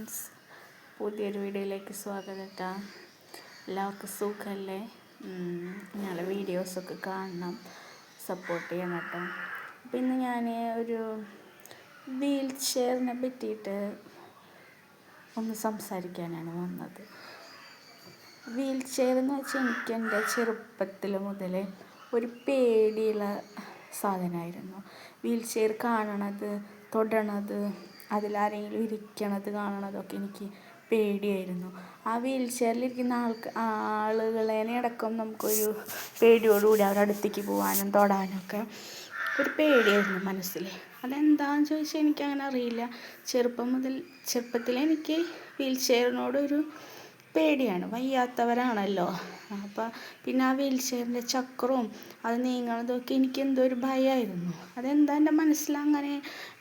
Friends, പുതിയൊരു വീഡിയോയിലേക്ക് സ്വാഗതം കേട്ടോ. എല്ലാവർക്കും സുഖമല്ലേ? ഞങ്ങളുടെ വീഡിയോസൊക്കെ കാണണം, സപ്പോർട്ട് ചെയ്യണം കേട്ടോ. അപ്പോൾ ഇന്ന് ഞാൻ ഒരു വീൽ ചെയറിനെ പറ്റിയിട്ട് ഒന്ന് സംസാരിക്കാനാണ് വന്നത്. വീൽ ചെയർ എന്ന് വെച്ചാൽ എനിക്ക് എൻ്റെ ചെറുപ്പത്തിൽ മുതലേ ഒരു പേടിയുള്ള സാധനമായിരുന്നു. വീൽ ചെയർ കാണണത്, തൊടണത്, അതിലാരെങ്കിലും ഇരിക്കണത് കാണണതൊക്കെ എനിക്ക് പേടിയായിരുന്നു. ആ വീൽ ചെയറിലിരിക്കുന്ന ആളുകളെ അടക്കം നമുക്കൊരു പേടിയോടുകൂടി അവരുടെ അടുത്തേക്ക് പോകാനും തൊടാനൊക്കെ ഒരു പേടിയായിരുന്നു മനസ്സിൽ. അതെന്താണെന്ന് ചോദിച്ചാൽ എനിക്കങ്ങനെ അറിയില്ല. ചെറുപ്പത്തിൽ എനിക്ക് വീൽ ചെയറിനോടൊരു പേടിയാണ്. വയ്യാത്തവരാണല്ലോ. അപ്പം പിന്നെ ആ വീൽ ചെയറിൻ്റെ ചക്രവും അത് നീങ്ങണതൊക്കെ എനിക്ക് എന്തോ ഒരു ഭയമായിരുന്നു. അതെന്താ എൻ്റെ മനസ്സിൽ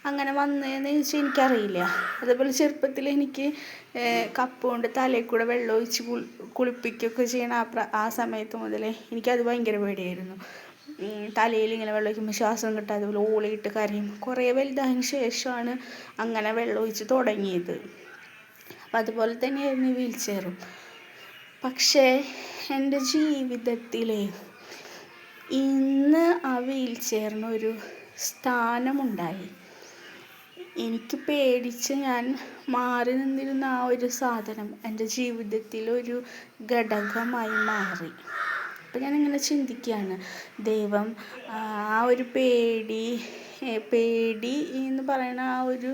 അങ്ങനെ വന്നതെന്ന് ചോദിച്ചാൽ എനിക്കറിയില്ല. അതേപോലെ ചെറുപ്പത്തിൽ എനിക്ക് കപ്പ് കൊണ്ട് തലയിൽ കൂടെ വെള്ളം ഒഴിച്ച് കുളിപ്പിക്കുകയൊക്കെ ചെയ്യണ ആ സമയത്ത് മുതലേ എനിക്കത് ഭയങ്കര പേടിയായിരുന്നു. തലയിൽ ഇങ്ങനെ വെള്ളം ഒഴിക്കുമ്പോൾ ശ്വാസം കിട്ടാതെ അതുപോലെ ഓളിയിട്ട് കരയും. കുറേ വലുതായതിന് ശേഷമാണ് അങ്ങനെ വെള്ളം ഒഴിച്ച് തുടങ്ങിയത്. അപ്പം അതുപോലെ തന്നെയായിരുന്നു ഈ വീൽ ചെയറും. പക്ഷേ എൻ്റെ ജീവിതത്തിൽ ഇന്ന് ആ വീൽ ചെയറിനൊരു സ്ഥാനമുണ്ടായി. എനിക്ക് പേടിച്ച് ഞാൻ മാറി നിന്നിരുന്ന ആ ഒരു സാധനം എൻ്റെ ജീവിതത്തിലൊരു ഘടകമായി മാറി. അപ്പം ഞാനിങ്ങനെ ചിന്തിക്കുകയാണ്, ദൈവം ആ ഒരു പേടി എന്ന് പറയുന്ന ആ ഒരു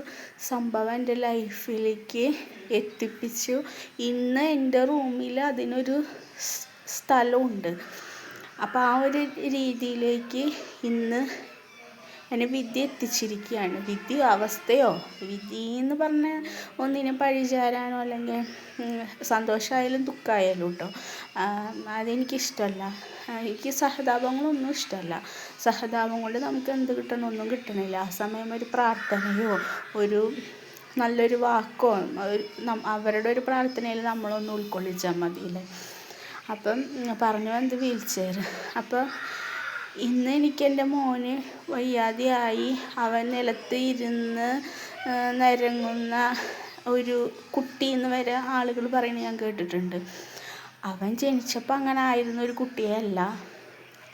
സംഭവം എൻ്റെ ലൈഫിലേക്ക് എത്തിപ്പിച്ചു. ഇന്ന് എൻ്റെ റൂമിൽ അതിനൊരു സ്ഥലമുണ്ട്. അപ്പോൾ ആ ഒരു രീതിയിലേക്ക് ഇന്ന് എന്നെ വിധി എത്തിച്ചിരിക്കുകയാണ്. വിധി എന്ന് പറഞ്ഞാൽ ഒന്നിനും പഴിചാരാനോ അല്ലെങ്കിൽ സന്തോഷമായാലും ദുഃഖമായാലും കേട്ടോ, അതെനിക്കിഷ്ടമല്ല. എനിക്ക് സഹതാപങ്ങളൊന്നും ഇഷ്ടമല്ല. സഹതാപം കൊണ്ട് നമുക്ക് എന്ത് കിട്ടണം? ഒന്നും കിട്ടണില്ല. ആ സമയം ഒരു പ്രാർത്ഥനയോ ഒരു നല്ലൊരു വാക്കോ അവരുടെ ഒരു പ്രാർത്ഥനയിൽ നമ്മളൊന്ന് ഉൾക്കൊള്ളിച്ചാൽ മതിയില്ലേ. അപ്പം പറഞ്ഞു വന്നത് വീൽ ചെയർ. അപ്പം ഇന്ന് എനിക്ക് എൻ്റെ മോന് വയ്യാതെയായി അവൻ നിലത്ത് ഇരുന്ന് നിരങ്ങുന്ന ഒരു കുട്ടിയെന്ന് വരെ ആളുകൾ പറയുന്നത് ഞാൻ കേട്ടിട്ടുണ്ട്. അവൻ ജനിച്ചപ്പോൾ അങ്ങനെ ആയിരുന്ന ഒരു കുട്ടിയല്ല.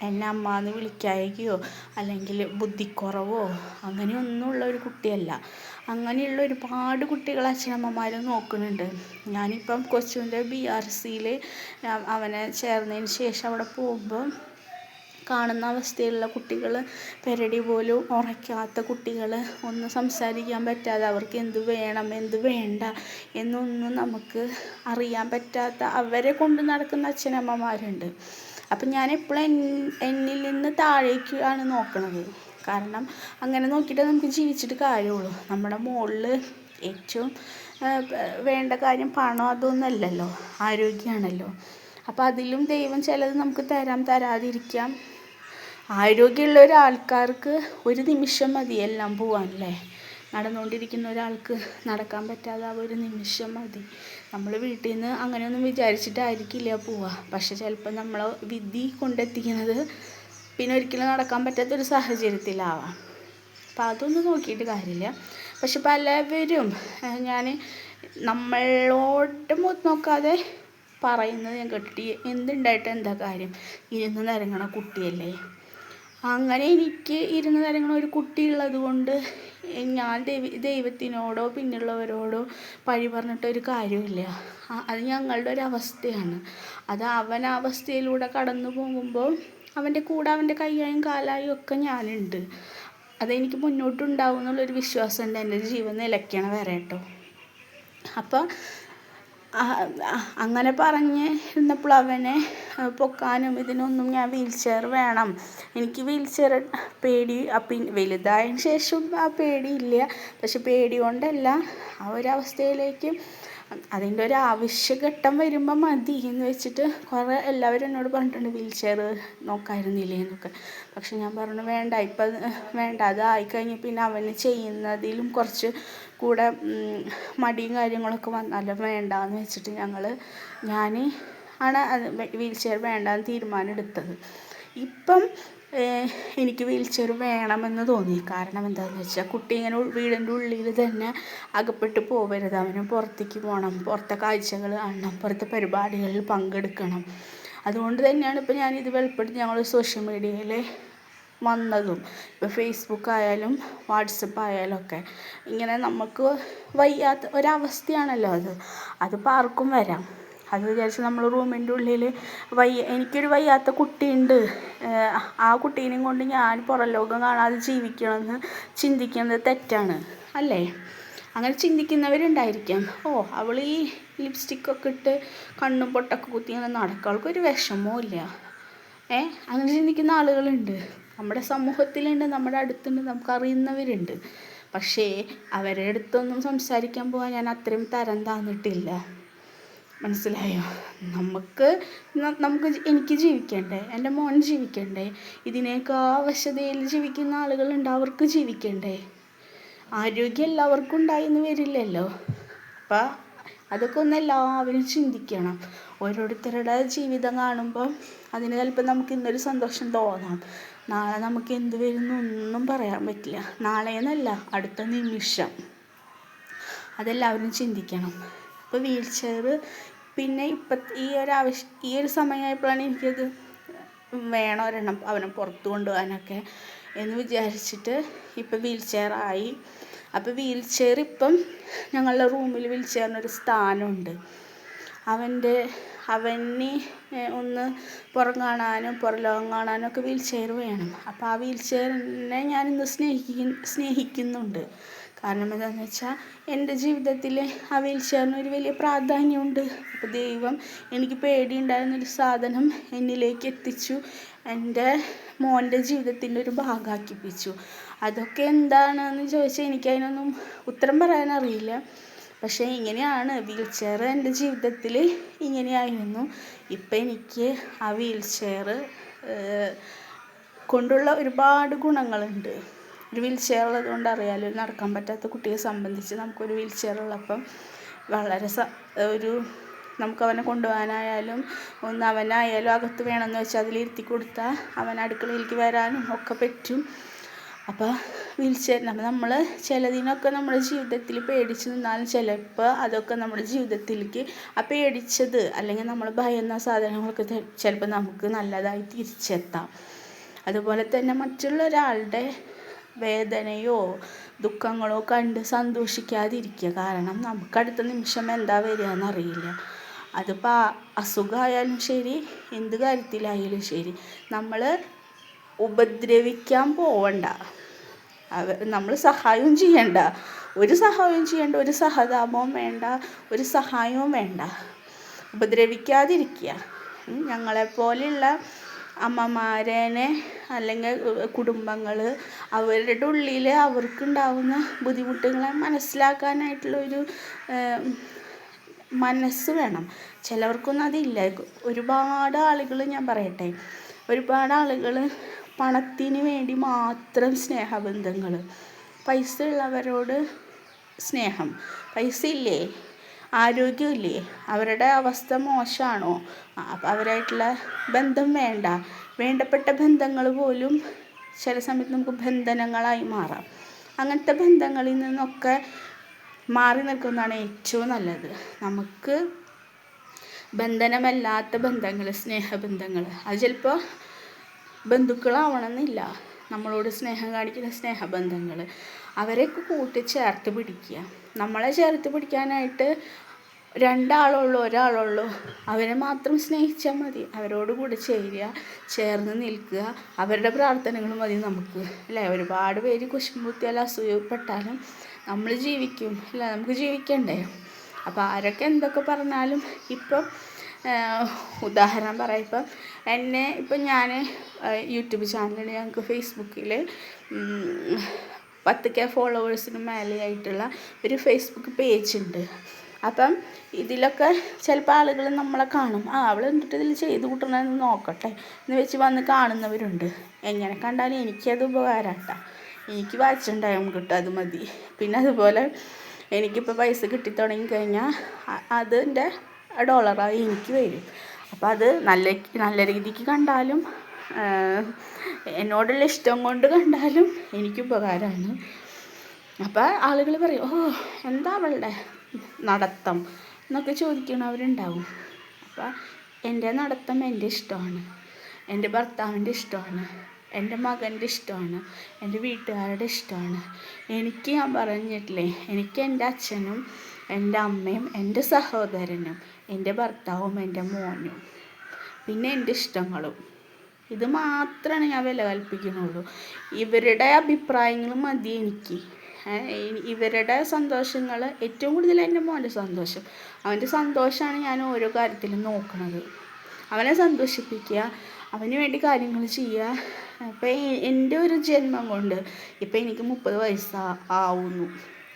എന്നെ അമ്മ എന്ന് വിളിക്കായികയോ അല്ലെങ്കിൽ ബുദ്ധിക്കുറവോ അങ്ങനെയൊന്നുമുള്ള ഒരു കുട്ടിയല്ല. അങ്ങനെയുള്ള ഒരുപാട് കുട്ടികൾ അച്ഛനമ്മമാർ നോക്കുന്നുണ്ട്. ഞാനിപ്പം കൊച്ചുവിൻ്റെ BRCയിൽ അവനെ ചേർന്നതിന് ശേഷം അവിടെ പോകുമ്പോൾ കാണുന്ന അവസ്ഥയിലുള്ള കുട്ടികൾ, പെരടി പോലും ഉറയ്ക്കാത്ത കുട്ടികൾ, ഒന്നും സംസാരിക്കാൻ പറ്റാതെ, അവർക്ക് എന്ത് വേണം എന്ത് വേണ്ട എന്നൊന്നും നമുക്ക് അറിയാൻ പറ്റാത്ത അവരെ കൊണ്ട് നടക്കുന്ന അച്ഛനമ്മമാരുണ്ട്. അപ്പം ഞാനെപ്പോഴും എന്നിൽ നിന്ന് താഴേക്കാണ് നോക്കണത്. കാരണം അങ്ങനെ നോക്കിയിട്ട് നമുക്ക് ജീവിച്ചിട്ട് കാര്യമുള്ളൂ. നമ്മുടെ മുകളിൽ ഏറ്റവും വേണ്ട കാര്യം പണം അതൊന്നുമല്ലല്ലോ, ആരോഗ്യമാണല്ലോ. അപ്പം അതിലും ദൈവം ചിലത് നമുക്ക് തരാതിരിക്കാം. ആരോഗ്യമുള്ള ഒരാൾക്കാർക്ക് ഒരു നിമിഷം മതി എല്ലാം പോവാനല്ലേ. നടന്നുകൊണ്ടിരിക്കുന്ന ഒരാൾക്ക് നടക്കാൻ പറ്റാതെ ഒരു നിമിഷം മതി. നമ്മൾ വീട്ടിൽ നിന്ന് അങ്ങനെയൊന്നും വിചാരിച്ചിട്ടായിരിക്കില്ല പോവുക. പക്ഷെ ചിലപ്പോൾ നമ്മൾ വിധി കൊണ്ടെത്തിക്കുന്നത് പിന്നെ ഒരിക്കലും നടക്കാൻ പറ്റാത്തൊരു സാഹചര്യത്തിലാവാം. അപ്പം അതൊന്നും നോക്കിയിട്ട് കാര്യമില്ല. പക്ഷെ പലവരും നമ്മളോട് നോക്കാതെ പറയുന്നത് ഞാൻ കേട്ടിട്ട്, എന്തുണ്ടായിട്ട് എന്താ കാര്യം, ഇരുന്ന് നിരങ്ങണ കുട്ടിയല്ലേ. അങ്ങനെ എനിക്ക് ഇരുന്ന് നിരങ്ങണ ഒരു കുട്ടിയുള്ളത് കൊണ്ട് ഞാൻ ദൈവത്തിനോടോ പിന്നുള്ളവരോടോ പഴി പറഞ്ഞിട്ടൊരു കാര്യമില്ല. അത് ഞങ്ങളുടെ ഒരു അവസ്ഥയാണ്. അത് അവൻ ആ അവസ്ഥയിലൂടെ കടന്നു പോകുമ്പോൾ അവൻ്റെ കൂടെ അവൻ്റെ കയ്യായും കാലായും ഒക്കെ ഞാനുണ്ട്. അതെനിക്ക് മുന്നോട്ടുണ്ടാവും എന്നുള്ളൊരു വിശ്വാസമുണ്ട് എൻ്റെ ജീവൻ നിലയ്ക്കണ വരെ കേട്ടോ. അപ്പം അങ്ങനെ പറഞ്ഞ് ഇരുന്നപ്പോൾ അവനെ പൊക്കാനും ഇതിനൊന്നും ഞാൻ വീൽ ചെയർ വേണം, എനിക്ക് വീൽ ചെയർ പേടി. വലുതായതിന് ശേഷം ആ പേടിയില്ല. പക്ഷെ പേടി കൊണ്ടല്ല, ആ ഒരവസ്ഥയിലേക്ക് അതിൻ്റെ ഒരു ആവശ്യഘട്ടം വരുമ്പോൾ മതി എന്ന് വെച്ചിട്ട് എല്ലാവരും എന്നോട് പറഞ്ഞിട്ടുണ്ട് വീൽ ചെയർ നോക്കായിരുന്നില്ലേ എന്നൊക്കെ. പക്ഷെ ഞാൻ പറഞ്ഞു വേണ്ട, ഇപ്പം വേണ്ട. അത് ആയിക്കഴിഞ്ഞ് പിന്നെ അവന് ചെയ്യുന്നതിലും കുറച്ച് കൂടെ മടിയും കാര്യങ്ങളൊക്കെ വന്നാലും വേണ്ടാന്ന് വെച്ചിട്ട് ഞാൻ വീൽ ചെയർ വേണ്ടാന്ന് തീരുമാനം എടുത്തത്. ഇപ്പം എനിക്ക് വീൽ ചെയർ വേണമെന്ന് തോന്നി. കാരണം എന്താണെന്ന് വെച്ചാൽ കുട്ടി ഇങ്ങനെ വീടിൻ്റെ ഉള്ളിൽ തന്നെ അകപ്പെട്ട് പോകരുത്. അവന് പുറത്തേക്ക് പോകണം, പുറത്തെ കാഴ്ചകൾ കാണണം, പുറത്തെ പരിപാടികളിൽ പങ്കെടുക്കണം. അതുകൊണ്ട് തന്നെയാണ് ഇപ്പോൾ ഞാനിത് വെളിപ്പെടുത്തി ഞങ്ങൾ സോഷ്യൽ മീഡിയയിൽ വന്നതും. ഇപ്പോൾ ഫേസ്ബുക്ക് ആയാലും വാട്സപ്പ് ആയാലും ഒക്കെ ഇങ്ങനെ നമുക്ക് വയ്യാത്ത ഒരവസ്ഥയാണല്ലോ അതിപ്പോൾ ആർക്കും വരാം. അത് വിചാരിച്ച് നമ്മൾ റൂമിൻ്റെ ഉള്ളിൽ എനിക്കൊരു വയ്യാത്ത കുട്ടിയുണ്ട്, ആ കുട്ടീനെയും കൊണ്ട് ഞാൻ പുറം ലോകം കാണാതെ ജീവിക്കണമെന്ന് ചിന്തിക്കുന്നത് തെറ്റാണ് അല്ലേ? അങ്ങനെ ചിന്തിക്കുന്നവരുണ്ടായിരിക്കാം. അവൾ ഈ ലിപ്സ്റ്റിക്കൊക്കെ ഇട്ട് കണ്ണും പൊട്ടൊക്കെ കുത്തി അങ്ങനെ നടക്കുക, അവൾക്കൊരു വിഷമവും ഇല്ല. അങ്ങനെ ചിന്തിക്കുന്ന ആളുകളുണ്ട്, നമ്മുടെ സമൂഹത്തിലുണ്ട്, നമ്മുടെ അടുത്തുണ്ട്, നമുക്കറിയുന്നവരുണ്ട്. പക്ഷേ അവരുടെ അടുത്തൊന്നും സംസാരിക്കാൻ പോകാൻ ഞാൻ അത്രയും തരം താന്നിട്ടില്ല. മനസ്സിലായോ? എനിക്ക് ജീവിക്കണ്ടേ, എൻ്റെ മോൻ ജീവിക്കണ്ടേ, ഇതിനേക്കാൾ അവശതയിൽ ജീവിക്കുന്ന ആളുകളുണ്ട്, അവർക്ക് ജീവിക്കണ്ടേ? ആരോഗ്യം എല്ലാവർക്കും ഉണ്ടായിന്ന് വരില്ലല്ലോ. അപ്പം അതൊക്കെ ഒന്ന് എല്ലാവരും ചിന്തിക്കണം. ഓരോരുത്തരുടെ ജീവിതം കാണുമ്പോൾ അതിന് ചിലപ്പോൾ നമുക്ക് ഇന്നൊരു സന്തോഷം തോന്നാം, നാളെ നമുക്ക് എന്ത് വരുന്നൊന്നും പറയാൻ പറ്റില്ല. നാളെ എന്നല്ല, അടുത്ത നിമിഷം. അതെല്ലാവരും ചിന്തിക്കണം. ഇപ്പോൾ വീൽ ചെയർ പിന്നെ ഈ ഒരു സമയമായപ്പോഴാണ് എനിക്കത് വേണം ഒരെണ്ണം അവനെ പുറത്ത് കൊണ്ടുപോകാനൊക്കെ എന്ന് വിചാരിച്ചിട്ട് ഇപ്പം വീൽ ചെയർ ആയി. അപ്പോൾ വീൽ ചെയർ ഇപ്പം ഞങ്ങളുടെ റൂമിൽ വീൽ ചെയറിനൊരു സ്ഥാനമുണ്ട്. അവന് ഒന്ന് പുറം കാണാനും പുറം ലോകം കാണാനും ഒക്കെ വീൽ ചെയർ വേണം. അപ്പോൾ ആ വീൽ ചെയറിനെ ഞാനിന്ന് സ്നേഹിക്കുന്നുണ്ട്. കാരണം എന്താണെന്ന് വെച്ചാൽ എൻ്റെ ജീവിതത്തിൽ ആ വീൽ ചെയറിന് ഒരു വലിയ പ്രാധാന്യമുണ്ട്. അപ്പോൾ ദൈവം എനിക്ക് പേടിയുണ്ടായിരുന്നൊരു സാധനം എന്നിലേക്ക് എത്തിച്ചു, എൻ്റെ മോൻ്റെ ജീവിതത്തിൻ്റെ ഒരു ഭാഗമാക്കിപ്പിച്ചു. അതൊക്കെ എന്താണെന്ന് ചോദിച്ചാൽ എനിക്കതിനൊന്നും ഉത്തരം പറയാനറിയില്ല. പക്ഷേ ഇങ്ങനെയാണ് വീൽ ചെയർ എൻ്റെ ജീവിതത്തിൽ ഇങ്ങനെയായിരുന്നു. ഇപ്പം എനിക്ക് ആ വീൽ ചെയർ കൊണ്ടുള്ള ഒരുപാട് ഗുണങ്ങളുണ്ട്. ഒരു വീൽ ചെയർ ഉള്ളതുകൊണ്ട് അറിയാമല്ലോ, നടക്കാൻ പറ്റാത്ത കുട്ടിയെ സംബന്ധിച്ച് നമുക്കൊരു വീൽ ചെയർ ഉള്ളപ്പം വളരെ നമുക്ക് അവനെ കൊണ്ടുപോകാനായാലും അവനായാലും അകത്ത് വേണമെന്ന് വെച്ചാൽ അതിലിരുത്തി കൊടുത്താൽ അവൻ അടുക്കളയിലേക്ക് വരാനും ഒക്കെ പറ്റും. അപ്പോൾ വീൽ ചെയർ നമ്മൾ ചിലതിനൊക്കെ നമ്മുടെ ജീവിതത്തിൽ പേടിച്ച് നിന്നാലും ചിലപ്പോൾ അതൊക്കെ നമ്മുടെ ജീവിതത്തിലേക്ക് ആ പേടിച്ചത് അല്ലെങ്കിൽ നമ്മൾ ഭയന്ന സാധനങ്ങളൊക്കെ ചിലപ്പോൾ നമുക്ക് നല്ലതായി തിരിച്ചെത്താം. അതുപോലെ തന്നെ മറ്റുള്ള ഒരാളുടെ വേദനയോ ദുഃഖങ്ങളോ കണ്ട് സന്തോഷിക്കാതിരിക്കുക. കാരണം നമുക്ക് അടുത്ത നിമിഷം എന്താ വരിക എന്നറിയില്ല. അതിപ്പോൾ അസുഖമായാലും ശരി, എന്ത് കാര്യത്തിലായാലും ശരി, നമ്മൾ ഉപദ്രവിക്കാൻ പോവണ്ട, നമ്മൾ സഹായവും ചെയ്യണ്ട, ഒരു സഹതാപവും വേണ്ട, ഒരു സഹായവും വേണ്ട. ഉപദ്രവിക്കാതിരിക്കുക. ഞങ്ങളെപ്പോലെയുള്ള അമ്മമാരേനെ അല്ലെങ്കിൽ കുടുംബങ്ങൾ അവരുടെ ഉള്ളിൽ അവർക്കുണ്ടാവുന്ന ബുദ്ധിമുട്ടുകളെ മനസ്സിലാക്കാനായിട്ടുള്ളൊരു മനസ്സ് വേണം. ചിലവർക്കൊന്നും അതില്ല. ഒരുപാട് ആളുകൾ, ഞാൻ പറയട്ടെ, ഒരുപാട് ആളുകൾ പണത്തിന് വേണ്ടി മാത്രം സ്നേഹബന്ധങ്ങൾ, പൈസ ഉള്ളവരോട് സ്നേഹം, പൈസ ഇല്ലേ, ആരോഗ്യമില്ലേ, അവരുടെ അവസ്ഥ മോശമാണോ, അവരായിട്ടുള്ള ബന്ധം വേണ്ട, വേണ്ടപ്പെട്ട ബന്ധങ്ങൾ പോലും ചില സമയത്ത് നമുക്ക് ബന്ധനങ്ങളായി മാറാം. അങ്ങനത്തെ ബന്ധങ്ങളിൽ നിന്നൊക്കെ മാറി നിൽക്കുന്നതാണ് ഏറ്റവും നല്ലത്. നമുക്ക് ബന്ധനമല്ലാത്ത ബന്ധങ്ങൾ, സ്നേഹബന്ധങ്ങൾ, അത് ചിലപ്പോൾ ബന്ധുക്കളാവണമെന്നില്ല. നമ്മളോട് സ്നേഹം കാണിക്കുന്ന സ്നേഹബന്ധങ്ങൾ, അവരെയൊക്കെ കൂട്ടിച്ചേർത്ത് പിടിക്കുക. നമ്മളെ ചേർത്ത് പിടിക്കാനായിട്ട് രണ്ടാളുള്ളൂ, ഒരാളുള്ളൂ, അവരെ മാത്രം സ്നേഹിച്ചാൽ മതി. അവരോട് കൂടെ ചേർന്ന് നിൽക്കുക. അവരുടെ പ്രാർത്ഥനകൾ മതി നമുക്ക്, അല്ലേ? ഒരുപാട് പേര് കുശുമ്പുത്തിയാൽ അസൂയപ്പെട്ടാലും നമ്മൾ ജീവിക്കും, അല്ല? നമുക്ക് ജീവിക്കണ്ടേ? അപ്പോൾ ആരൊക്കെ എന്തൊക്കെ പറഞ്ഞാലും, ഇപ്പം ഉദാഹരണം പറയാം, ഇപ്പം ഞാൻ യൂട്യൂബ് ചാനലിൽ ഞങ്ങൾക്ക് ഫേസ്ബുക്കിൽ 10K ഫോളോവേഴ്സിന് മേലെയായിട്ടുള്ള ഒരു ഫേസ്ബുക്ക് പേജുണ്ട്. അപ്പം ഇതിലൊക്കെ ചിലപ്പോൾ ആളുകൾ നമ്മളെ കാണും, അവൾ എന്നിട്ട് ഇതിൽ ചെയ്ത് കൂട്ടണമെന്ന് നോക്കട്ടെ എന്ന് വെച്ച് വന്ന് കാണുന്നവരുണ്ട്. എങ്ങനെ കണ്ടാലും എനിക്കത് ഉപകാരമാട്ടാ, എനിക്ക് വാച്ചുണ്ടായും കിട്ടും, അത് മതി. പിന്നെ അതുപോലെ എനിക്കിപ്പോൾ പൈസ കിട്ടി തുടങ്ങിക്കഴിഞ്ഞാൽ അതിൻ്റെ ഡോളറായി എനിക്ക് വരും. അപ്പോൾ അത് നല്ല രീതിക്ക് കണ്ടാലും എന്നോടുള്ള ഇഷ്ടം കൊണ്ട് കണ്ടാലും എനിക്ക് ഉപകാരമാണ്. അപ്പോൾ ആളുകൾ പറയും, ഓ എന്താ അവളുടെ നടത്തം എന്നൊക്കെ ചോദിക്കണവരുണ്ടാവും. അപ്പോൾ എൻ്റെ നടത്തം എൻ്റെ ഇഷ്ടമാണ്, എൻ്റെ ഭർത്താവിൻ്റെ ഇഷ്ടമാണ്, എൻ്റെ മകൻ്റെ ഇഷ്ടമാണ്, എൻ്റെ വീട്ടുകാരുടെ ഇഷ്ടമാണ്. എനിക്ക് ഞാൻ പറഞ്ഞിട്ടില്ലേ, എനിക്ക് എൻ്റെ അച്ഛനും എൻ്റെ അമ്മയും എൻ്റെ സഹോദരനും എൻ്റെ ഭർത്താവും എൻ്റെ മോനും പിന്നെ എൻ്റെ ഇഷ്ടങ്ങളും, ഇത് മാത്രമാണ് ഞാൻ വില കൽപ്പിക്കുന്നുള്ളൂ. ഇവരുടെ അഭിപ്രായങ്ങൾ മതി എനിക്ക്. ഇവരുടെ സന്തോഷങ്ങൾ, ഏറ്റവും കൂടുതൽ എൻ്റെ മോൻ്റെ സന്തോഷം, അവൻ്റെ സന്തോഷമാണ് ഞാൻ ഓരോ കാര്യത്തിലും നോക്കുന്നത്. അവനെ സന്തോഷിപ്പിക്കുക, അവന് വേണ്ടി കാര്യങ്ങൾ ചെയ്യുക. അപ്പം എൻ്റെ ഒരു ജന്മം കൊണ്ട് ഇപ്പം എനിക്ക് 30 വയസ്സാവുന്നു,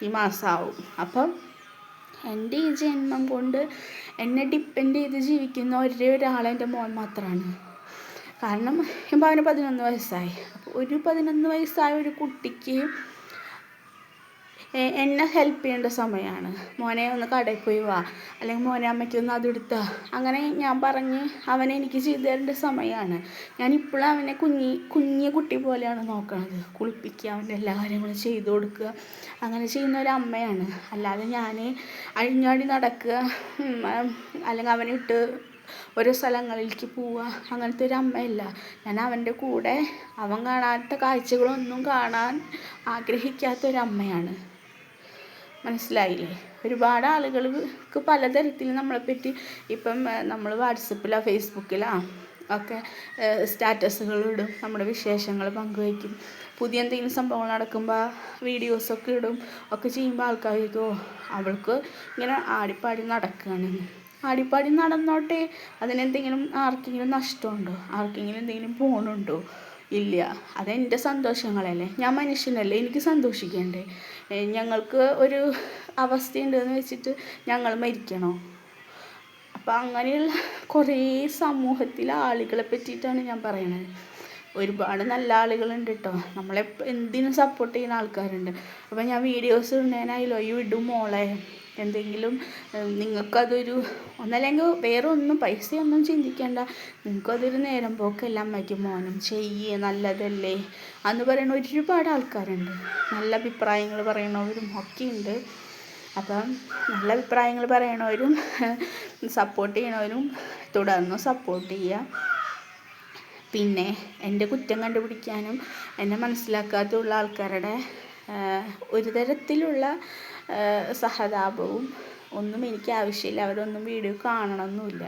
ഈ മാസമാവും. അപ്പം എൻ്റെ ഈ ജന്മം കൊണ്ട് എന്നെ ഡിപ്പെൻഡ് ചെയ്ത് ജീവിക്കുന്ന ഒരേ ഒരാൾ എൻ്റെ മോൻ മാത്രമാണ്. കാരണം ഇപ്പം അവന് 11 വയസ്സായി. അപ്പോൾ ഒരു 11 വയസ്സായ ഒരു കുട്ടിക്ക് എന്നെ ഹെൽപ്പ് ചെയ്യേണ്ട സമയമാണ്. മോനെ ഒന്ന് കടയിൽ പോയി വാ, അല്ലെങ്കിൽ മോനെ അമ്മയ്ക്കൊന്ന് അതെടുത്താ, അങ്ങനെ ഞാൻ പറഞ്ഞ് അവനെ എനിക്ക് ചെയ്തു തരേണ്ട സമയമാണ്. ഞാനിപ്പോഴും അവനെ കുഞ്ഞു കുട്ടി പോലെയാണ് നോക്കണത്. കുളിപ്പിക്കുക, അവൻ്റെ എല്ലാ കാര്യങ്ങളും ചെയ്തു കൊടുക്കുക, അങ്ങനെ ചെയ്യുന്ന ഒരു അമ്മയാണ്. അല്ലാതെ ഞാൻ അഴിഞ്ഞാടി നടക്കുക, അല്ലെങ്കിൽ അവനെ ഇട്ട് ഓരോ സ്ഥലങ്ങളിലേക്ക് പോവുക, അങ്ങനത്തെ ഒരു അമ്മയല്ല. ഞാൻ അവൻ്റെ കൂടെ അവൻ കാണാത്ത കാഴ്ചകളൊന്നും കാണാൻ ആഗ്രഹിക്കാത്തൊരമ്മയാണ്. മനസ്സിലായില്ലേ? ഒരുപാട് ആളുകൾക്ക് പലതരത്തിൽ നമ്മളെപ്പറ്റി ഇപ്പം നമ്മൾ വാട്സപ്പിലോ ഫേസ്ബുക്കിലോ ഒക്കെ സ്റ്റാറ്റസുകളിടും, നമ്മുടെ വിശേഷങ്ങൾ പങ്കുവയ്ക്കും. പുതിയ എന്തെങ്കിലും സംഭവങ്ങൾ നടക്കുമ്പോൾ വീഡിയോസൊക്കെ ഇടും. ഒക്കെ ചെയ്യുമ്പോൾ ആൾക്കാർക്ക് അവൾക്ക് ഇങ്ങനെ ആടിപ്പാടി നടക്കുകയാണ്. ആടിപ്പാടി നടന്നോട്ടെ, അതിനെന്തെങ്കിലും ആർക്കെങ്കിലും നഷ്ടമുണ്ടോ? ആർക്കെങ്കിലും എന്തെങ്കിലും പോണുണ്ടോ? ഇല്ല. അതെൻ്റെ സന്തോഷങ്ങളല്ലേ. ഞാൻ മനുഷ്യനല്ലേ, എനിക്ക് സന്തോഷിക്കണ്ടേ? ഞങ്ങൾക്ക് ഒരു അവസ്ഥയുണ്ടെന്ന് വെച്ചിട്ട് ഞങ്ങൾ മരിക്കണോ? അപ്പം അങ്ങനെയുള്ള കുറേ സമൂഹത്തിലെ ആളുകളെ പറ്റിയിട്ടാണ് ഞാൻ പറയണത്. ഒരുപാട് നല്ല ആളുകളുണ്ട് കേട്ടോ, നമ്മളെ എന്തിനും സപ്പോർട്ട് ചെയ്യുന്ന ആൾക്കാരുണ്ട്. അപ്പം ഞാൻ വീഡിയോസ് ഇടുന്നതിനായാലോ, ഈ ഇടും മോളെ, എന്തെങ്കിലും നിങ്ങൾക്കതൊരു ഒന്നല്ലെങ്കിൽ വേറെ ഒന്നും പൈസയൊന്നും ചിന്തിക്കേണ്ട, നിങ്ങൾക്കതൊരു നേരം പോക്കല്ല, അമ്മയ്ക്കും മോനും ചെയ്യേ, നല്ലതല്ലേ എന്ന് പറയുന്ന ഒരുപാട് ആൾക്കാരുണ്ട്. നല്ല അഭിപ്രായങ്ങൾ പറയണവരും ഒക്കെ ഉണ്ട്. അപ്പം നല്ല അഭിപ്രായങ്ങൾ പറയണവരും സപ്പോർട്ട് ചെയ്യണവരും തുടർന്ന് സപ്പോർട്ട് ചെയ്യുക. പിന്നെ എൻ്റെ കുറ്റം കണ്ടുപിടിക്കാനും എന്നെ മനസ്സിലാക്കാത്തുള്ള ആൾക്കാരുടെ ഒരു തരത്തിലുള്ള സഹതാപവും ഒന്നും എനിക്ക് ആവശ്യമില്ല. അവരൊന്നും വീഡിയോ കാണണമെന്നില്ല.